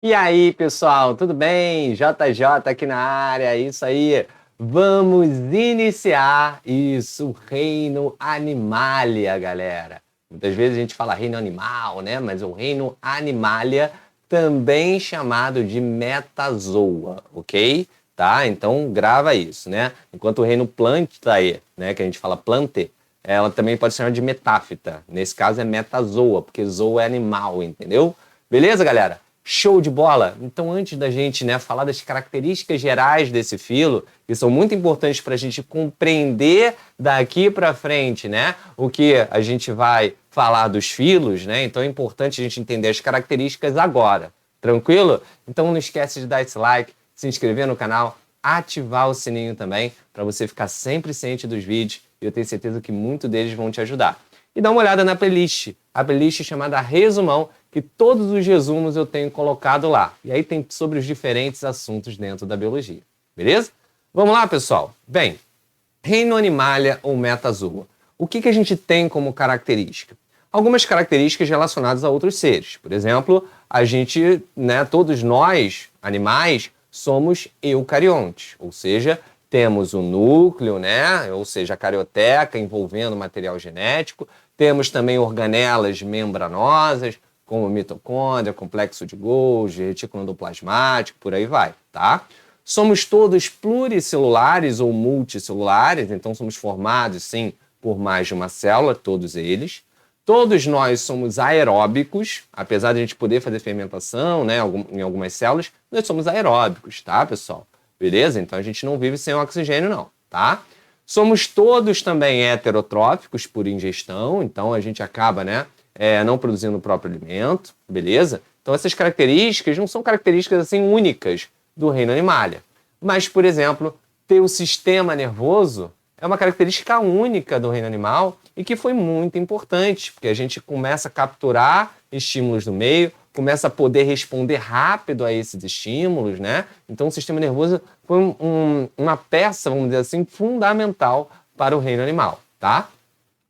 E aí, pessoal, tudo bem? JJ aqui na área, isso aí. Vamos iniciar o reino Animalia, galera. Muitas vezes a gente fala reino animal, né? Mas o reino Animalia, também chamado de Metazoa, ok? Tá? Então grava isso, né? Enquanto o reino Plantae, né, que a gente fala plante, ela também pode ser chamada de metáfita. Nesse caso é Metazoa, porque zoa é animal, entendeu? Beleza, galera? Show de bola! Então, antes da gente, né, falar das características gerais desse filo, que são muito importantes para a gente compreender daqui para frente, né, o que a gente vai falar dos filos, né? Então é importante a gente entender as características agora. Tranquilo? Então não esquece de dar esse like, se inscrever no canal, ativar o sininho também, para você ficar sempre ciente dos vídeos, e eu tenho certeza que muitos deles vão te ajudar. E dá uma olhada na playlist, a playlist chamada Resumão, que todos os resumos eu tenho colocado lá. E aí tem sobre os diferentes assuntos dentro da biologia. Beleza? Vamos lá, pessoal? Bem, reino Animalia ou Metazoa. O que a gente tem como característica? Algumas características relacionadas a outros seres. Por exemplo, a gente, né, todos nós, animais, somos eucariontes, ou seja, temos o núcleo, né, ou seja, a carioteca envolvendo material genético, temos também organelas membranosas, como mitocôndria, complexo de Golgi, retículo endoplasmático, por aí vai, tá? Somos todos pluricelulares ou multicelulares, então somos formados, sim, por mais de uma célula, todos eles. Todos nós somos aeróbicos, apesar de a gente poder fazer fermentação, né, em algumas células, nós somos aeróbicos, tá, pessoal? Beleza? Então a gente não vive sem oxigênio, não, tá? Somos todos também heterotróficos por ingestão, então a gente acaba, né, não produzindo o próprio alimento, beleza? Então essas características não são características assim únicas do reino Animalia. Mas, por exemplo, ter o sistema nervoso é uma característica única do reino animal e que foi muito importante, porque a gente começa a capturar estímulos do meio, começa a poder responder rápido a esses estímulos, né? Então o sistema nervoso foi uma peça, vamos dizer assim, fundamental para o reino animal, tá?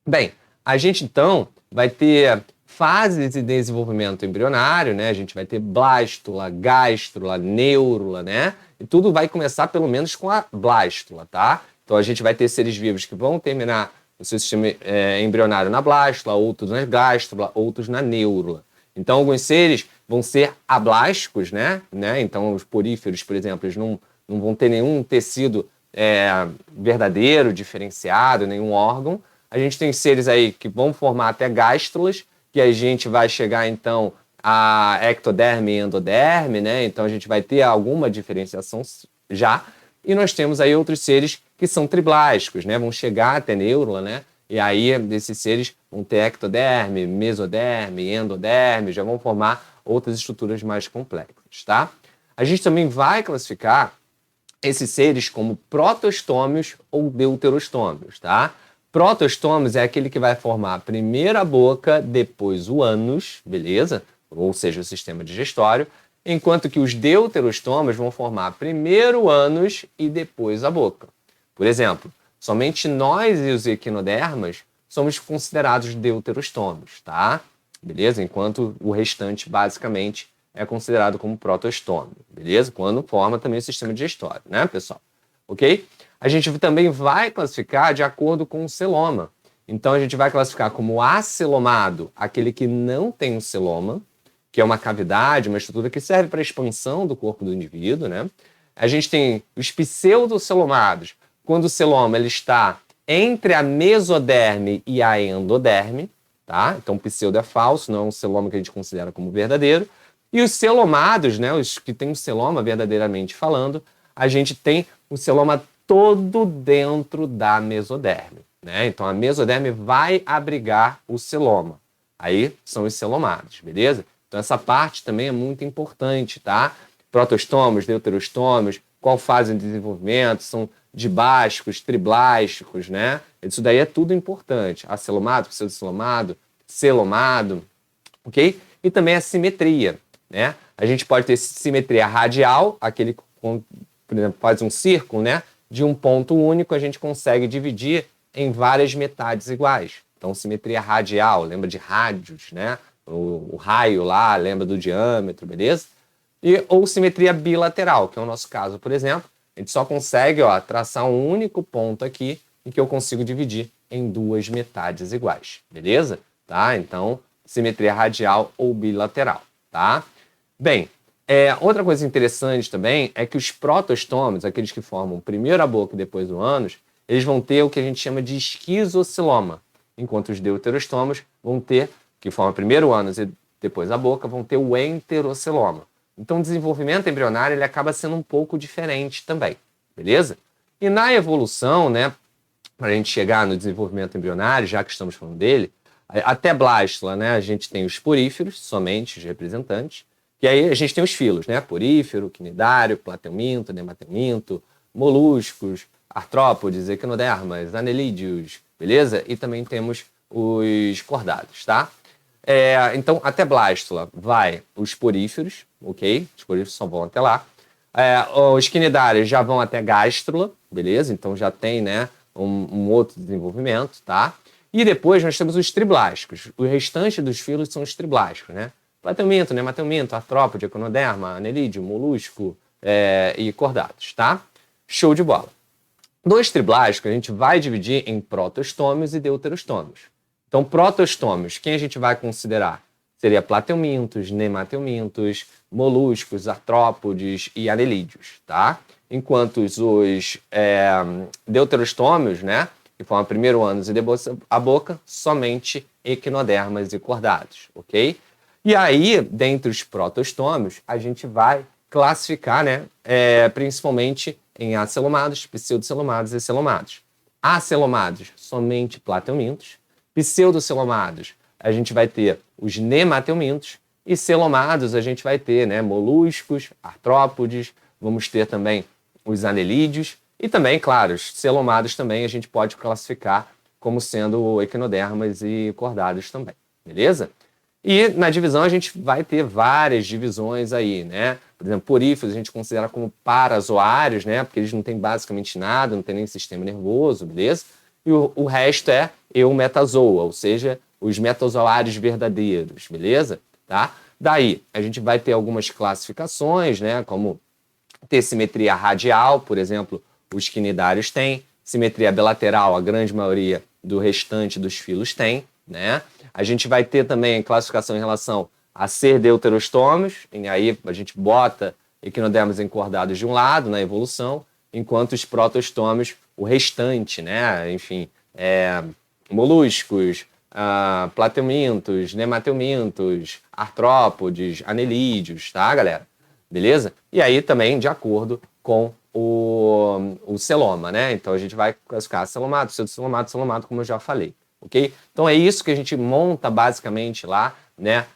Bem, a gente então vai ter fases de desenvolvimento embrionário, né? A gente vai ter blástula, gástrula, neurula, né? E tudo vai começar pelo menos com a blástula, tá? Então a gente vai ter seres vivos que vão terminar o seu sistema embrionário na blástula, outros na gástrula, outros na neurula. Então alguns seres vão ser ablásticos, né? Então os poríferos, por exemplo, eles não vão ter nenhum tecido verdadeiro, diferenciado, nenhum órgão. A gente tem seres aí que vão formar até gástrulas, que a gente vai chegar então a ectoderme e endoderme, né? Então a gente vai ter alguma diferenciação já. E nós temos aí outros seres que são triblásticos, né? Vão chegar até neurula, né? E aí esses seres vão ter ectoderme, mesoderme, endoderme, já vão formar outras estruturas mais complexas, tá? A gente também vai classificar esses seres como protostômios ou deuterostômios, tá? Protostômios é aquele que vai formar primeiro a boca, depois o ânus, beleza? Ou seja, o sistema digestório, enquanto que os deuterostômios vão formar primeiro o ânus e depois a boca. Por exemplo, somente nós e os equinodermas somos considerados deuterostômios, tá? Beleza? Enquanto o restante, basicamente, é considerado como protostômio, beleza? Quando forma também o sistema digestório, né, pessoal? Ok? A gente também vai classificar de acordo com o celoma. Então, a gente vai classificar como acelomado aquele que não tem um celoma, que é uma cavidade, uma estrutura que serve para a expansão do corpo do indivíduo, né? A gente tem os pseudocelomados, quando o celoma ele está entre a mesoderme e a endoderme, tá? Então, o pseudo é falso, não é um celoma que a gente considera como verdadeiro. E os celomados, né, os que têm um celoma verdadeiramente falando, a gente tem o celoma todo dentro da mesoderme, né? Então a mesoderme vai abrigar o celoma. Aí são os celomados, beleza? Então essa parte também é muito importante, tá? Protostômios, deuterostômios, qual fase de desenvolvimento, são dibásticos, triblásticos, né? Isso daí é tudo importante. Acelomado, pseudocelomado, celomado, ok? E também a simetria, né? A gente pode ter simetria radial, aquele que, por exemplo, faz um círculo, né? De um ponto único, a gente consegue dividir em várias metades iguais. Então, simetria radial, lembra de rádios, né? O raio lá, lembra do diâmetro, beleza? ou simetria bilateral, que é o nosso caso, por exemplo. A gente só consegue traçar um único ponto aqui em que eu consigo dividir em duas metades iguais, beleza? Tá? Então, simetria radial ou bilateral, tá? Bem, outra coisa interessante também é que os protostômios, aqueles que formam primeiro a boca e depois o ânus, eles vão ter o que a gente chama de esquizociloma, enquanto os deuterostômios vão ter, que formam primeiro o ânus e depois a boca, vão ter o enterociloma. Então, o desenvolvimento embrionário ele acaba sendo um pouco diferente também, beleza? E na evolução, né, para a gente chegar no desenvolvimento embrionário, já que estamos falando dele, até blástula, né, a gente tem os poríferos, somente os representantes, e aí a gente tem os filos, né, porífero, quinidário, plateuminto, nemateuminto, moluscos, artrópodes, equinodermas, anelídeos, beleza? E também temos os cordados, tá? Então, até blástula vai os poríferos, ok? Os poríferos só vão até lá. Os quinidários já vão até gástrula, beleza? Então já tem, né, um outro desenvolvimento, tá? E depois nós temos os triblásticos. O restante dos filos são os triblásticos, né? Plateuminto, nemateuminto, artrópode, equinoderma, anelídeo, molusco e cordados, tá? Show de bola. Dos triblásticos, a gente vai dividir em protostômios e deuterostômios. Então, protostômios, quem a gente vai considerar? Seria plateumintos, nemateumintos, moluscos, artrópodes e anelídeos, tá? Enquanto os deuterostômios, né, que formam primeiro ânus e depois a boca, somente equinodermas e cordados, ok? E aí, dentre os protostômios, a gente vai classificar, né, principalmente em acelomados, pseudocelomados e celomados. Acelomados, somente plateumintos. Pseudocelomados, a gente vai ter os nemateumintos. E celomados, a gente vai ter, né, moluscos, artrópodes, vamos ter também os anelídeos. E também, claro, os celomados também a gente pode classificar como sendo equinodermas e cordados também, beleza? E na divisão a gente vai ter várias divisões aí, né? Por exemplo, poríferos a gente considera como parazoários, né? Porque eles não têm basicamente nada, não tem nem sistema nervoso, beleza? E o resto é eumetazoa, ou seja, os metazoários verdadeiros, beleza? Tá? Daí, a gente vai ter algumas classificações, né? Como ter simetria radial, por exemplo, os quinidários têm. Simetria bilateral, a grande maioria do restante dos filos tem, né? A gente vai ter também classificação em relação a ser deuterostômios, e aí a gente bota equinodermas encordados de um lado na evolução, enquanto os protostômios, o restante, né? Enfim, moluscos, plateumintos, nemateumintos, artrópodes, anelídeos, tá, galera? Beleza? E aí também de acordo com o celoma, né? Então a gente vai classificar celomado, pseudocelomado, celomado, como eu já falei, ok? Então é isso que a gente monta basicamente lá, né?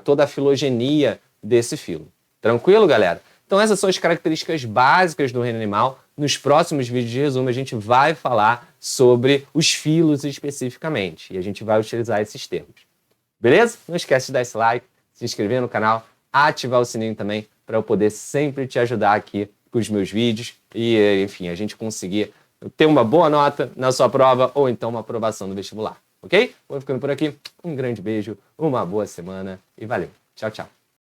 Toda a filogenia desse filo. Tranquilo, galera? Então essas são as características básicas do reino animal. Nos próximos vídeos de resumo a gente vai falar sobre os filos especificamente e a gente vai utilizar esses termos. Beleza? Não esquece de dar esse like, se inscrever no canal, ativar o sininho também para eu poder sempre te ajudar aqui com os meus vídeos e, enfim, a gente conseguir ter uma boa nota na sua prova ou então uma aprovação no vestibular, ok? Vou ficando por aqui. Um grande beijo, uma boa semana e valeu. Tchau, tchau.